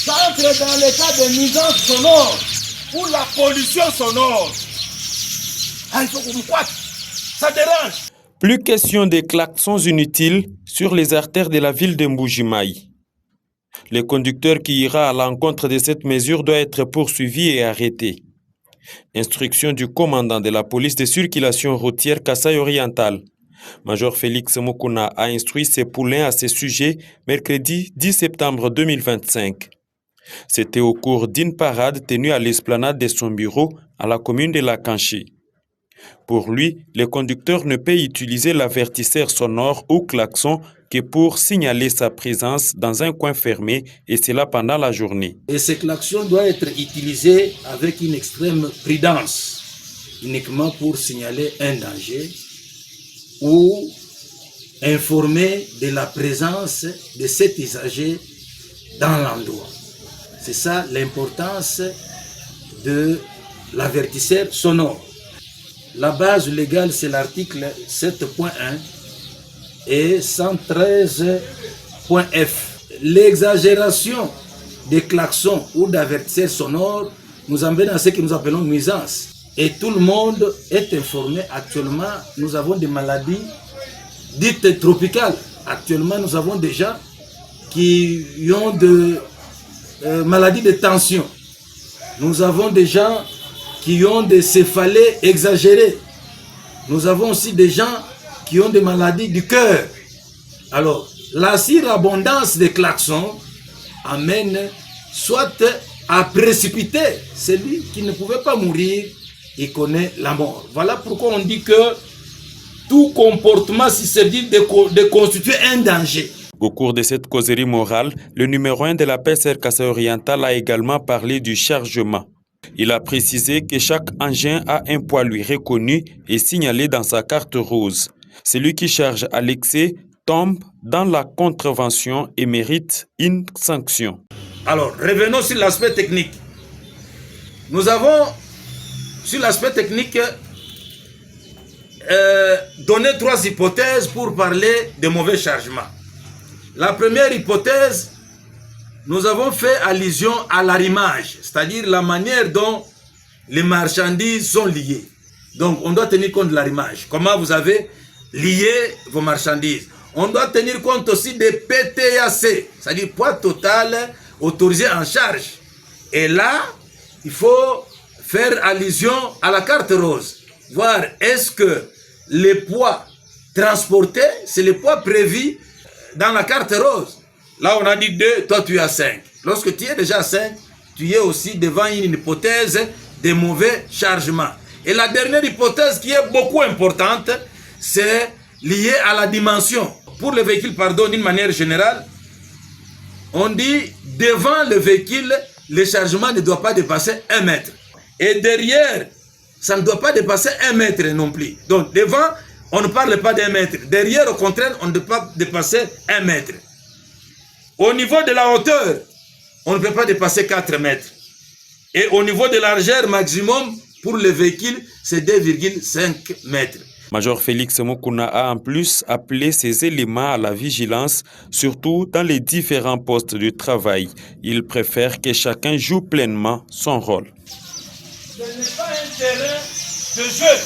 Ça entre dans les cas de nuisance sonore ou la pollution sonore. Ah, il faut qu'on me croie. Ça dérange. Plus question des klaxons inutiles sur les artères de la ville de Mbuji-Mayi. Le conducteur qui ira à l'encontre de cette mesure doit être poursuivi et arrêté. Instruction du commandant de la police de circulation routière Kasaï Oriental. Major Félix Mukuna a instruit ses poulains à ce sujet mercredi 10 septembre 2025. C'était au cours d'une parade tenue à l'esplanade de son bureau à la commune de Lakanché. Pour lui, le conducteur ne peut utiliser l'avertisseur sonore ou klaxon que pour signaler sa présence dans un coin fermé, et cela pendant la journée. Et ce klaxon doit être utilisé avec une extrême prudence, uniquement pour signaler un danger ou informer de la présence de cet usager dans l'endroit. C'est ça l'importance de l'avertisseur sonore. La base légale, c'est l'article 7.1 et 113.f. L'exagération des klaxons ou d'avertisseurs sonores nous amène à ce que nous appelons nuisance. Et tout le monde est informé. Actuellement, nous avons des maladies dites tropicales. Actuellement, nous avons des gens qui ont des maladies de tension. Nous avons des gens qui ont des céphalées exagérées. Nous avons aussi des gens qui ont des maladies du cœur. Alors, la surabondance des klaxons amène soit à précipiter celui qui ne pouvait pas mourir, il connaît la mort. Voilà pourquoi on dit que tout comportement susceptible de constituer un danger. Au cours de cette causerie morale, le numéro 1 de la PSR Kasaï Oriental a également parlé du chargement. Il a précisé que chaque engin a un poids lui reconnu et signalé dans sa carte rose. Celui qui charge à l'excès tombe dans la contravention et mérite une sanction. Alors, revenons sur l'aspect technique. Nous avons, sur l'aspect technique, donné 3 hypothèses pour parler de mauvais chargement. La première hypothèse, nous avons fait allusion à l'arrimage, c'est-à-dire la manière dont les marchandises sont liées. Donc, on doit tenir compte de l'arrimage. Comment vous avez lié vos marchandises. On doit tenir compte aussi des PTAC, c'est-à-dire poids total autorisé en charge. Et là, il faut faire allusion à la carte rose. Voir est-ce que les poids transportés, c'est les poids prévus dans la carte rose. Là, on a dit 2, toi tu as 5. Lorsque tu es déjà à 5, tu es aussi devant une hypothèse de mauvais chargement. Et la dernière hypothèse qui est beaucoup importante, c'est lié à la dimension. Pour le véhicule, pardon, d'une manière générale, on dit devant le véhicule, le chargement ne doit pas dépasser 1 mètre. Et derrière, ça ne doit pas dépasser 1 mètre non plus. Donc devant, on ne parle pas d'1 mètre. Derrière, au contraire, on ne doit pas dépasser 1 mètre. Au niveau de la hauteur, on ne peut pas dépasser 4 mètres. Et au niveau de la largeur maximum, pour le véhicule, c'est 2,5 mètres. Major Félix Mukuna a en plus appelé ces éléments à la vigilance, surtout dans les différents postes de travail. Il préfère que chacun joue pleinement son rôle. Ce n'est pas un terrain de jeu.